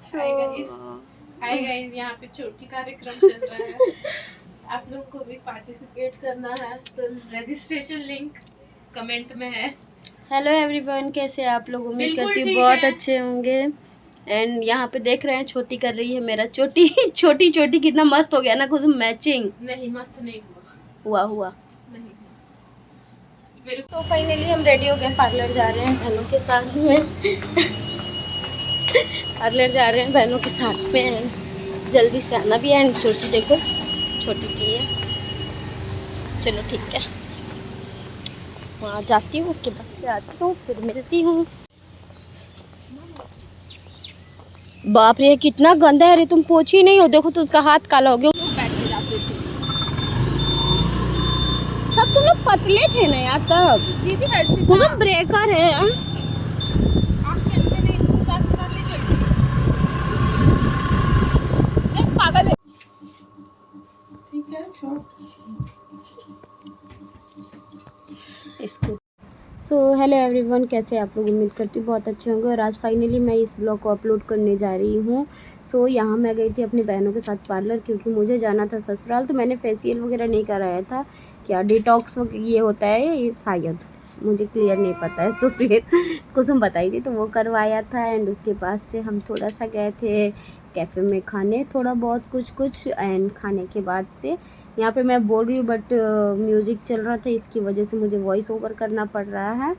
Hi guys, यहाँ पे छोटी कार्यक्रम चल रहा है। आप लोग को भी पार्टिसिपेट करना है तो रजिस्ट्रेशन लिंक कमेंट में है। हेलो एवरीवन, कैसे आप लोग? उम्मीद करती हूँ ठीक बहुत है। अच्छे होंगे। एंड यहाँ पे देख रहे हैं छोटी कर रही है मेरा चोटी। छोटी छोटी कितना मस्त हो गया ना, कुछ मैचिंग। नहीं, मस्त नहीं हुआ नहीं। तो फाइनली हम रेडी हो गए, पार्लर जा रहे हैं बहनों के साथ में। पार्लर जा रहे हैं बहनों के साथ में। जल्दी से आना भी है। एंड छोटी देखो, छोटी की है। चलो ठीक है, वहाँ जाती हूँ, उसके बाद से आती हूँ, फिर मिलती हूँ। बाप रे कितना गंदा है। अरे तुम पोछी ही नहीं हो, देखो तो उसका हाथ काला हो गया। सब तुम लोग पतले थे ना यार तब। दीदी वो तो ब्रेकर है यार। पागल है। ठीक है, इसको हेलो एवरीवन, कैसे आप लोग? उम्मीद करती हूँ बहुत अच्छे होंगे। और आज फाइनली मैं इस ब्लॉग को अपलोड करने जा रही हूँ। यहाँ मैं गई थी अपनी बहनों के साथ पार्लर, क्योंकि मुझे जाना था ससुराल। तो मैंने फेशियल वगैरह नहीं कराया था। क्या डिटॉक्स ये होता है ये, शायद मुझे क्लियर नहीं पता है। सो फिर कुसुम बताई थी तो वो करवाया था। एंड उसके बाद से हम थोड़ा सा गए थे कैफ़े में खाने, थोड़ा बहुत कुछ। एंड खाने के बाद से यहाँ पे मैं बोल रही हूँ, बट म्यूज़िक चल रहा था, इसकी वजह से मुझे वॉइस ओवर करना पड़ रहा है।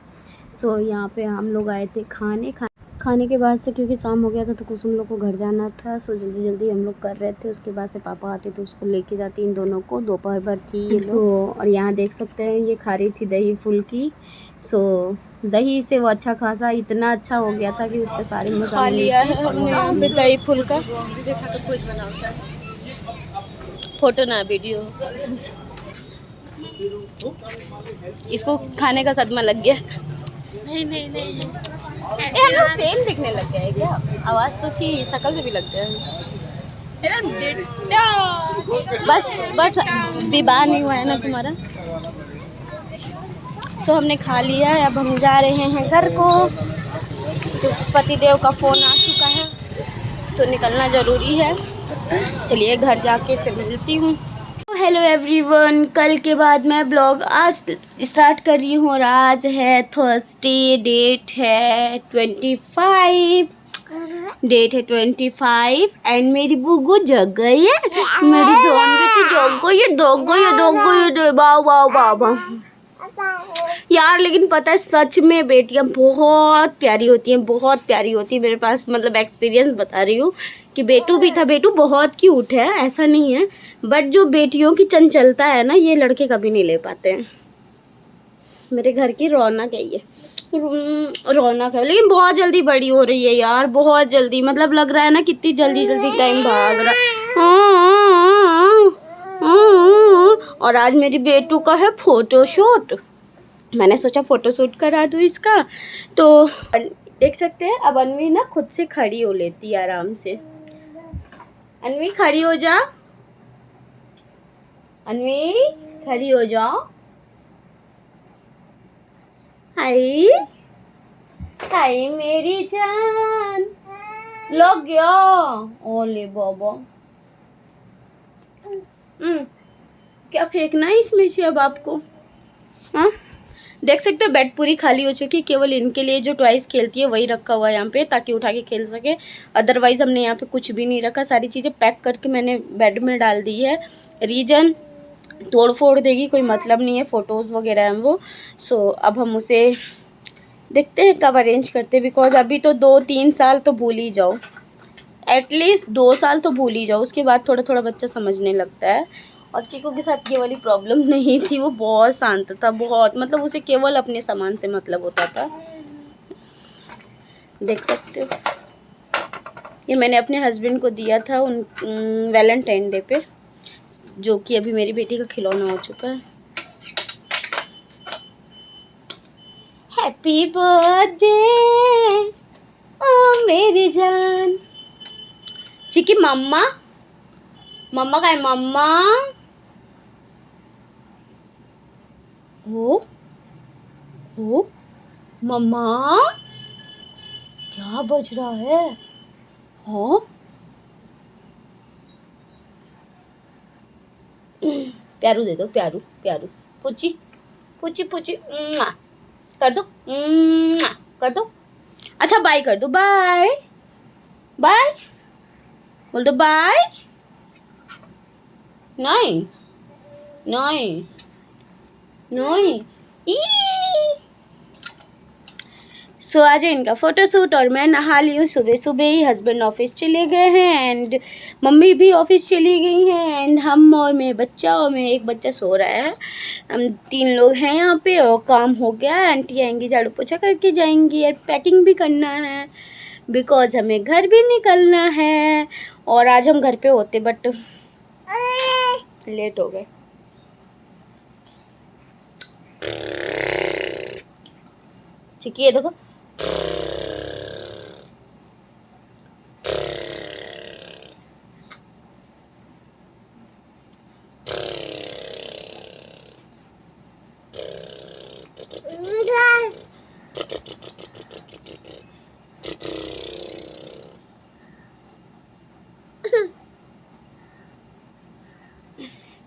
यहाँ पे हम लोग आए थे खाने के बाद से, क्योंकि शाम हो गया था तो कुसुम लोग को घर जाना था। जल्दी जल्दी हम लोग कर रहे थे। उसके बाद से पापा आते तो उसको लेके जाती इन दोनों को। दोपहर भर थी ये लोग। और यहाँ देख सकते हैं ये खा रही थी दही फुल्की। दही से वो अच्छा खासा इतना अच्छा हो गया था कि उसके सारे मसाले खा लिया है हमने यहाँ पे दही फुल्का। फोटो ना वीडियो। इसको खाने का सदमा लग गया। नहीं। हम लोग सेम दिखने लग गए क्या? आवाज तो थी, शक्ल से भी लग गया। बस विवाह नहीं हुआ है ना तुम्हारा। हमने खा लिया है, अब हम जा रहे हैं घर को। तो पतिदेव का फ़ोन आ चुका है, निकलना ज़रूरी है। चलिए घर जाके फिर मिलती हूँ। हेलो एवरीवन, कल के बाद मैं ब्लॉग आज स्टार्ट कर रही हूँ। और आज है थर्सडे, डेट है 25 एंड मेरी बुगू जग गई है। मेरी जान बेटी जग गई। वाह यार, लेकिन पता है सच में बेटियां बहुत प्यारी होती हैं, बहुत प्यारी होती है। मेरे पास मतलब एक्सपीरियंस बता रही हूँ कि बेटू भी था। बेटू बहुत क्यूट है, ऐसा नहीं है, बट जो बेटियों की चंचलता है ना, ये लड़के कभी नहीं ले पाते हैं। मेरे घर की रौनक है ये, रौनक है। लेकिन बहुत जल्दी बड़ी हो रही है यार, बहुत जल्दी। मतलब लग रहा है ना कितनी जल्दी जल्दी टाइम भाग रहा है। और आज मेरी बेटू का है फोटोशूट। मैंने सोचा फोटोशूट करा दूँ इसका। तो देख सकते हैं, अब अनवी ना खुद से खड़ी हो लेती है आराम से। अनवी खड़ी हो जा, अनवी खड़ी हो जाओ। हाय हाय मेरी जान, लग गया। ओले बाबा, क्या फेंकना है इसमें से अब आपको? हाँ, देख सकते हो बेड पूरी खाली हो चुकी है। केवल इनके लिए जो टॉयज खेलती है वही रखा हुआ है यहाँ पे, ताकि उठा के खेल सके। अदरवाइज हमने यहाँ पे कुछ भी नहीं रखा। सारी चीज़ें पैक करके मैंने बेड में डाल दी है। रीजन तोड़ फोड़ देगी, कोई मतलब नहीं है। फ़ोटोज़ वगैरह हैं वो। अब हम उसे देखते हैं कब अरेंज करते, बिकॉज अभी तो 2-3 साल तो भूल ही जाओ, एटलीस्ट 2 साल तो भूल ही जाओ। उसके बाद थोड़ा थोड़ा बच्चा समझने लगता है। और चीकू के साथ ये वाली प्रॉब्लम नहीं थी, वो बहुत शांत था, बहुत। मतलब उसे केवल अपने सामान से मतलब होता था। देख सकते हो, ये मैंने अपने हस्बैंड को दिया था उन वैलेंटाइन डे पे, जो कि अभी मेरी बेटी का खिलौना हो चुका है। हैप्पी बर्थडे ओ मेरी जान। चिकी मम्मा, मम्मा का है मम्मा। हो मम्मा, क्या बज रहा है? हाँ प्यारू दे दो, प्यारू प्यारू, पूची पूची पूची, कर दो, कर दो। अच्छा बाय कर दो, बाय बाय बोल दो, बाय। नहीं नहीं नहीं। सो आज है इनका फ़ोटोशूट और मैं नहा ली हूँ सुबह सुबह ही। हस्बैंड ऑफिस चले गए हैं एंड मम्मी भी ऑफिस चली गई हैं एंड हम और मेरे बच्चा, और मेरे एक बच्चा सो रहा है। हम 3 लोग हैं यहाँ पे और काम हो गया। आंटी आएंगी, झाड़ू पोछा करके जाएंगी और पैकिंग भी करना है बिकॉज हमें घर भी निकलना है। और आज हम घर पे होते बट लेट हो गए। ठीक है देखो,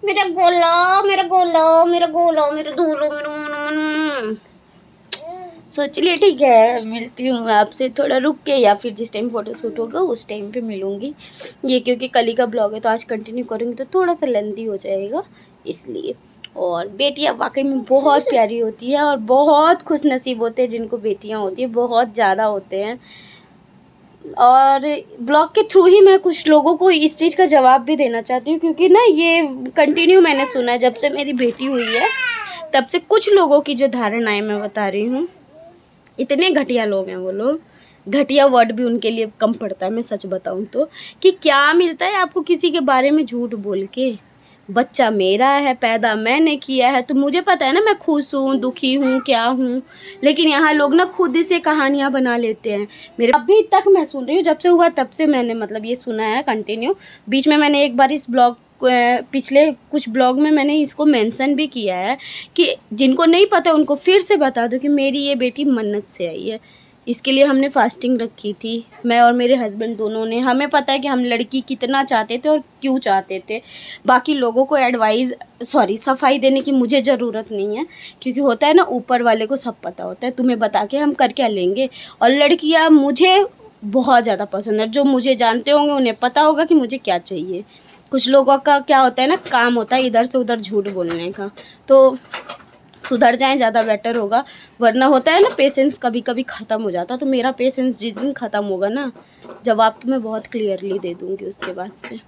मेरा गोला मेरा गोला मेरा गोला मेरा धूलो मेरा। सो चलिए ठीक है, मिलती हूँ आपसे थोड़ा रुक के, या फिर जिस टाइम फ़ोटोशूट होगा उस टाइम पे मिलूँगी। ये क्योंकि कल ही का ब्लॉग है तो आज कंटिन्यू करूँगी तो थोड़ा सा लेंथी हो जाएगा इसलिए। और बेटियाँ वाकई में बहुत प्यारी होती है और बहुत खुश नसीब होते हैं जिनको बेटियाँ होती है, बहुत ज़्यादा होते हैं। और ब्लॉग के थ्रू ही मैं कुछ लोगों को इस चीज़ का जवाब भी देना चाहती हूँ, क्योंकि ना ये कंटिन्यू मैंने सुना है जब से मेरी बेटी हुई है तब से कुछ लोगों की जो धारणाएं मैं बता रही हूँ। इतने घटिया लोग हैं वो लोग, घटिया वर्ड भी उनके लिए कम पड़ता है मैं सच बताऊँ तो। कि क्या मिलता है आपको किसी के बारे में झूठ बोल के। बच्चा मेरा है, पैदा मैंने किया है, तो मुझे पता है ना मैं खुश हूँ, दुखी हूँ, क्या हूँ। लेकिन यहाँ लोग ना खुद से कहानियाँ बना लेते हैं। मेरे अभी तक मैं सुन रही हूँ, जब से हुआ तब से मैंने मतलब ये सुना है कंटिन्यू। बीच में मैंने एक बार इस ब्लॉग पिछले कुछ ब्लॉग में मैंने इसको मेंशन भी किया है कि जिनको नहीं पता उनको फिर से बता दो कि मेरी ये बेटी मन्नत से आई है। इसके लिए हमने फास्टिंग रखी थी, मैं और मेरे हस्बैंड दोनों ने। हमें पता है कि हम लड़की कितना चाहते थे और क्यों चाहते थे। बाकी लोगों को सफाई देने की मुझे ज़रूरत नहीं है, क्योंकि होता है ना ऊपर वाले को सब पता होता है। तुम्हें बता के हम कर क्या लेंगे। और लड़कियां मुझे बहुत ज़्यादा पसंद है, जो मुझे जानते होंगे उन्हें पता होगा कि मुझे क्या चाहिए। कुछ लोगों का क्या होता है ना, काम होता है इधर से उधर झूठ बोलने का, तो सुधर जाएं ज़्यादा बेटर होगा। वरना होता है ना पेशेंस कभी कभी ख़त्म हो जाता। तो मेरा पेशेंस जिस दिन ख़त्म होगा ना, जवाब तो मैं बहुत क्लियरली दे दूँगी उसके बाद से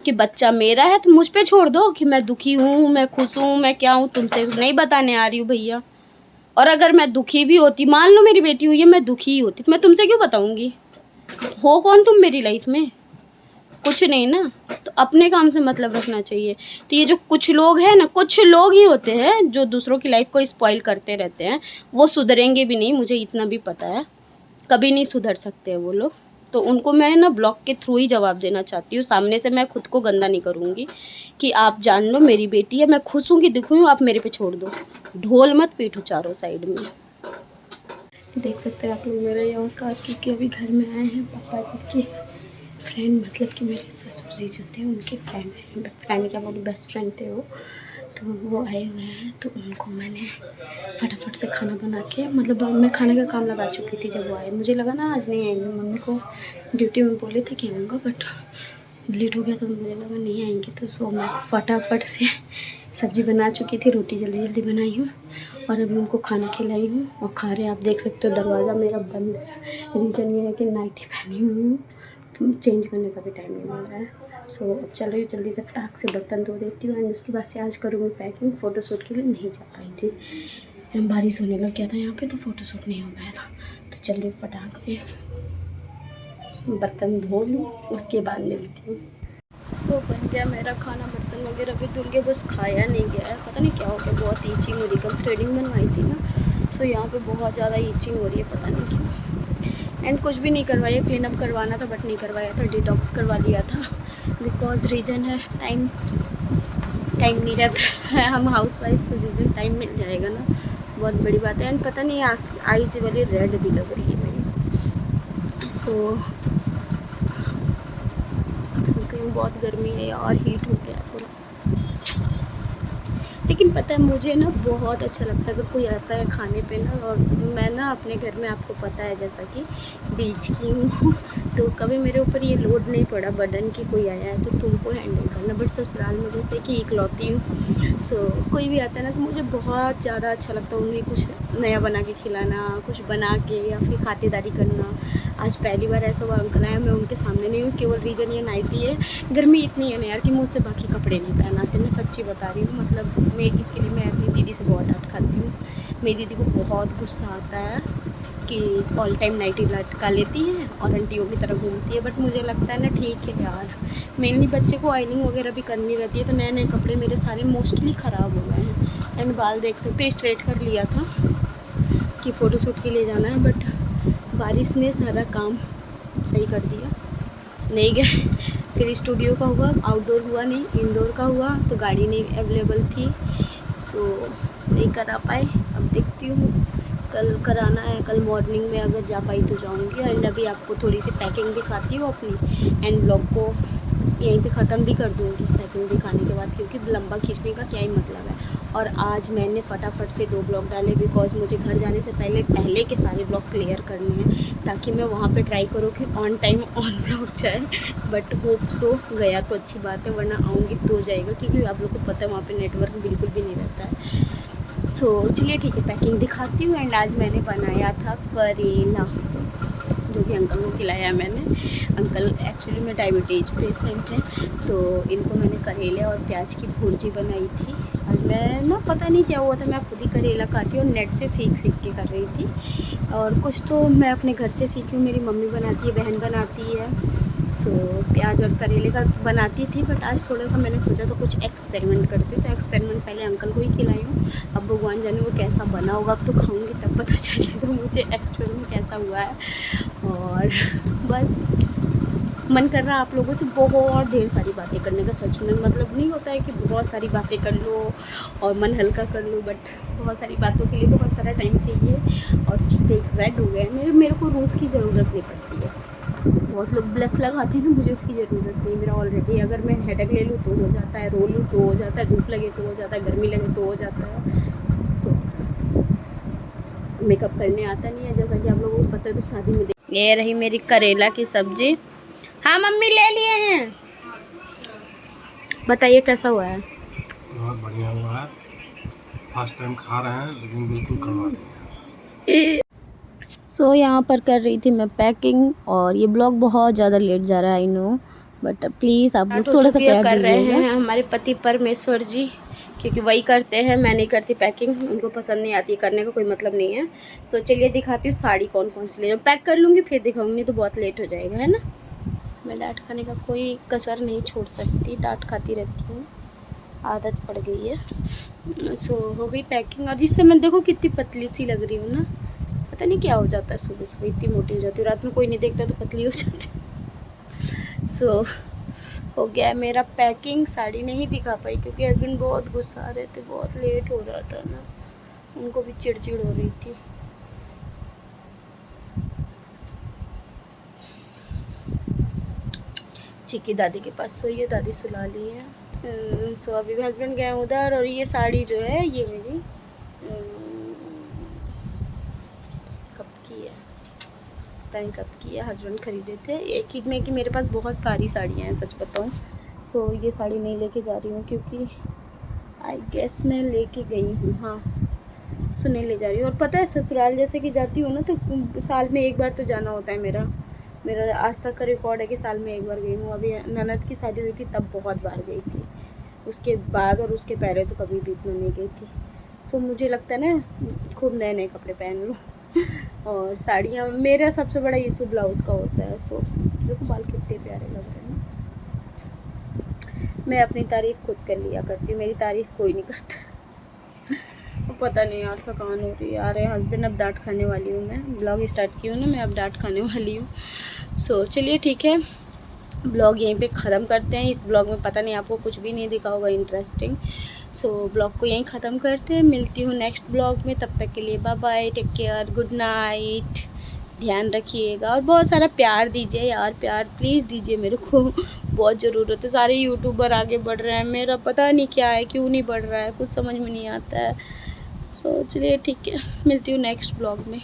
कि बच्चा मेरा है तो मुझ पे छोड़ दो कि मैं दुखी हूँ, मैं खुश हूँ, मैं क्या हूँ तुमसे नहीं बताने आ रही हूँ भैया। और अगर मैं दुखी भी होती, मान लो मेरी बेटी हुई है, मैं दुखी ही होती तो मैं तुमसे क्यों बताऊँगी। हो कौन तुम मेरी लाइफ में, कुछ नहीं ना। तो अपने काम से मतलब रखना चाहिए। तो ये जो कुछ लोग हैं ना, कुछ लोग ही होते हैं जो दूसरों की लाइफ को स्पॉइल करते रहते हैं। वो सुधरेंगे भी नहीं, मुझे इतना भी पता है, कभी नहीं सुधर सकते हैं वो लोग। तो उनको मैं ना ब्लॉग के थ्रू ही जवाब देना चाहती हूँ। सामने से मैं खुद को गंदा नहीं करूँगी कि आप जान लो मेरी बेटी है, मैं खुश हूँ कि दुखी हूँ, आप मेरे पे छोड़ दो। ढोल मत पीटो चारों साइड में। देख सकते हैं आप लोग मेरा ये अवतार, क्योंकि अभी घर में आए हैं पापा जी के फ्रेंड, मतलब कि मेरे ससुर जी जो थे उनके फ्रेंड क्या बोलूँ, बेस्ट फ्रेंड थे वो। तो वो आए हुए हैं, तो उनको मैंने फटाफट से खाना बना के, मतलब मैं खाने का काम लगा चुकी थी जब वो आए। मुझे लगा ना आज नहीं आएंगे, मम्मी को ड्यूटी में बोले थे कि आऊँगा, बट लेट हो गया तो मुझे लगा नहीं आएंगे। तो सो मैं फटाफट से सब्ज़ी बना चुकी थी, रोटी जल्दी जल्दी बनाई हूँ और अभी उनको खाना खिलाई हूँ और खा रहे हैं। आप देख सकते हो दरवाज़ा मेरा बंद है, रीज़न ये है कि नाइटी पहनी हुई हूँ, चेंज करने का भी टाइम नहीं मिल रहा है। सो अब चल रही हूँ, जल्दी से फटाक से बर्तन धो देती हूँ एंड उसके बाद से आज करूँगी पैकिंग। फ़ोटोशूट के लिए नहीं जा पाई थी, बारिश होने लग गया था यहाँ पे, तो फ़ोटोशूट नहीं हो पाया था। तो चल रही हूँ फटाक से बर्तन धो लूँ, उसके बाद मिलती हूँ। सो बन गया मेरा खाना, बर्तन वगैरह भी धुल के, बस खाया नहीं गया है, पता नहीं क्या हो गया। बहुत ईचिंग हो रही, कल थ्रेडिंग बनवाई थी ना, सो यहाँ पे बहुत ज़्यादा ईचिंग हो रही है, पता नहीं क्यों। एंड कुछ भी नहीं करवाया, क्लीन अप करवाना था बट नहीं करवाया था, डिटॉक्स करवा लिया था। बिकॉज रीज़न है टाइम नहीं रहता है, हम हाउस वाइफ को जिस दिन टाइम मिल जाएगा ना, बहुत बड़ी बात है। एंड पता नहीं आईज वाली रेड भी लग रही है मेरी। सो हूँ। बहुत गर्मी है और हीट हो गया है पूरा। लेकिन पता है मुझे ना बहुत अच्छा लगता है अगर कोई आता है खाने पे ना। और मैं ना अपने घर में आपको पता है जैसा कि बीच की हूँ तो कभी मेरे ऊपर ये लोड नहीं पड़ा बर्डन की कोई आया है तो तुमको हैंडल करना। बट ससुराल में जैसे कि इकलौती हूँ, सो कोई भी आता है ना तो मुझे बहुत ज़्यादा अच्छा लगता है उन्हें कुछ नया बना के खिलाना, कुछ बना के या फिर खातिरदारी करना। आज पहली बार ऐसा हुआ अंकल आया, मैं उनके सामने नहीं हूँ, केवल रीज़न ये नाइटी है। गर्मी इतनी है ना यार कि मुझसे बाकी कपड़े नहीं पहनाते, मैं सच्ची बता रही हूँ। मतलब मैं इसके लिए मैं अपनी दीदी से बहुत डांट खाती हूँ। मेरी दीदी को बहुत गुस्सा आता है कि ऑल टाइम नाइटी लटका लेती है और आंटियों की तरह घूमती है। बट मुझे लगता है ना ठीक है यार, मेनली बच्चे को आयनिंग वगैरह भी करनी रहती है तो नए नए कपड़े मेरे सारे मोस्टली ख़राब हो गए हैं। एंड बाल देख सकते हो, स्ट्रेट कर लिया था कि फ़ोटोशूट के लिए जाना है, बट बारिश ने सारा काम सही कर दिया। नहीं गए, फिर स्टूडियो का हुआ, आउटडोर हुआ नहीं, इंडोर का हुआ तो गाड़ी नहीं अवेलेबल थी, सो नहीं करा पाए। अब देखती हूँ कल कराना है, कल मॉर्निंग में अगर जा पाई तो जाऊँगी। एंड अभी आपको थोड़ी सी पैकिंग दिखाती हूँ अपनी, एंड ब्लॉग को यहीं पे ख़त्म भी कर दूँगी पैकिंग दिखाने के बाद, क्योंकि लंबा खींचने का क्या ही मतलब है। और आज मैंने फटाफट से 2 ब्लॉग डाले बिकॉज मुझे घर जाने से पहले के सारे ब्लॉग क्लियर करने हैं ताकि मैं वहाँ पे ट्राई करूँ कि ऑन टाइम ऑन ब्लॉग जाए। बट होप सो गया तो अच्छी बात है, वरना आऊँगी तो जाएगा, क्योंकि आप लोग को पता है वहाँ पे नेटवर्क बिल्कुल भी नहीं रहता है। सो चलिए ठीक है, पैकिंग दिखाती हूँ। एंड आज मैंने बनाया था करेला, जो कि अंकल को खिलाया मैंने। अंकल एक्चुअली में डायबिटीज़ पेशेंट हैं तो इनको मैंने करेले और प्याज की भुर्जी बनाई थी। आज मैं ना पता नहीं क्या हुआ था, मैं खुद ही करेला काटी और नेट से सीख के कर रही थी। और कुछ तो मैं अपने घर से सीखी हूँ, मेरी मम्मी बनाती है, बहन बनाती है। सो प्याज और करेले का बनाती थी, बट आज थोड़ा सा मैंने सोचा तो कुछ एक्सपेरिमेंट करती हूँ। तो एक्सपेरिमेंट पहले अंकल को ही खिलाई हूँ, अब भगवान जाने वो कैसा बना होगा, अब तो खाऊंगी तब पता चलेगा मुझे एक्चुअल में कैसा हुआ है। और बस मन कर रहा है आप लोगों से बहुत ढेर सारी बातें करने का। सच में मतलब नहीं होता है कि बहुत सारी बातें कर लो और मन हल्का कर लो, बट बहुत सारी बातों के लिए बहुत सारा टाइम चाहिए। और चीते रेड हो गए, मेरे को रोज़ की ज़रूरत नहीं पड़ती है। बहुत लोग ब्लस लगाते हैं ना, मुझे उसकी ज़रूरत नहीं। मेरा ऑलरेडी अगर मैं हेडेक ले लूँ तो हो जाता है, रो लूँ तो हो जाता है, धूप लगे तो हो जाता है, गर्मी लगे तो हो जाता है। सो मेकअप करने आता नहीं है, जैसा कि आप लोगों को पता है। तो शादी में ये रही मेरी करेला की सब्जी। हाँ मम्मी ले लिए हैं, बताइए कैसा हुआ है। बहुत बढ़िया हुआ है, फर्स्ट टाइम खा रहे हैं लेकिन बिल्कुल कड़वा नहीं है। सो यहाँ पर कर रही थी मैं पैकिंग, और ये ब्लॉग बहुत ज़्यादा लेट जा रहा है आई नो, बट प्लीज़ आप लोग थोड़ा सा प्यार कर रहे हैं हमारे पति परमेश्वर जी, क्योंकि वही करते हैं, मैं नहीं करती पैकिंग, उनको पसंद नहीं आती, करने का कोई मतलब नहीं है। सो चलिए दिखाती हूँ साड़ी कौन कौन सी ले जाऊँ, पैक कर लूँगी फिर दिखाऊँगी, तो बहुत लेट हो जाएगा है ना। मैं डांट खाने का कोई कसर नहीं छोड़ सकती, डांट खाती रहती हूँ, आदत पड़ गई है। सो हो गई पैकिंग, और इससे मैं देखो कितनी पतली सी लग रही हूँ ना, पता नहीं क्या हो जाता है, सुबह सुबह इतनी मोटी हो जाती हूँ, रात में कोई नहीं देखता तो पतली हो जाती। सो हो गया है मेरा पैकिंग। साड़ी नहीं दिखा पाई क्योंकि हस्बैंड बहुत गुस्सा आ रहे थे, बहुत लेट हो रहा था ना, उनको भी चिड़चिड़ हो रही थी। चिक्की दादी के पास सोई है, दादी सुला ली है। सो अभी हस्बैंड गए उधर, और ये साड़ी जो है ये मेरी कब की है, पता नहीं कब की है, हस्बैंड खरीदे थे। एक ही में कि मेरे पास बहुत सारी साड़ियाँ हैं सच बताऊँ। सो ये साड़ी नहीं लेके जा रही हूँ क्योंकि आई गेस मैं लेके गई हूँ, हाँ सो नहीं ले जा रही हूँ। और पता है ससुराल जैसे कि जाती हूँ ना तो साल में एक बार तो जाना होता है। मेरा आज तक का रिकॉर्ड है कि साल में एक बार गई हूँ। अभी ननद की शादी हुई थी तब बहुत बार गई थी, उसके बाद और उसके पहले तो कभी भी इतना नहीं गई थी। सो मुझे लगता है ना खूब नए नए कपड़े पहन लूँ। और साड़ियाँ, मेरा सबसे बड़ा इशू ब्लाउज़ का होता है। सो देखो बाल कितने प्यारे लग रहे हैं ना। मैं अपनी तारीफ़ खुद कर लिया करती हूँ, मेरी तारीफ़ कोई नहीं करता। पता नहीं यार थकान हो रही है यार, हस्बैंड अब डांट खाने वाली हूँ। मैं ब्लॉग स्टार्ट की हूँ ना, मैं अब डांट खाने वाली हूँ। सो चलिए ठीक है, ब्लॉग यहीं पे ख़त्म करते हैं। इस ब्लॉग में पता नहीं आपको कुछ भी नहीं दिखा होगा इंटरेस्टिंग। सो ब्लॉग को यहीं ख़त्म करते हैं, मिलती हूँ नेक्स्ट ब्लॉग में, तब तक के लिए bye bye, take care, good night. ध्यान रखिएगा और बहुत सारा प्यार दीजिए यार, प्यार प्लीज़ दीजिए मेरे को, बहुत ज़रूरत है। सारे यूट्यूबर आगे बढ़ रहे हैं, मेरा पता नहीं क्या है, क्यों नहीं बढ़ रहा है, कुछ समझ में नहीं आता है। सो चलिए ठीक है, मिलती हूँ नेक्स्ट ब्लॉग में।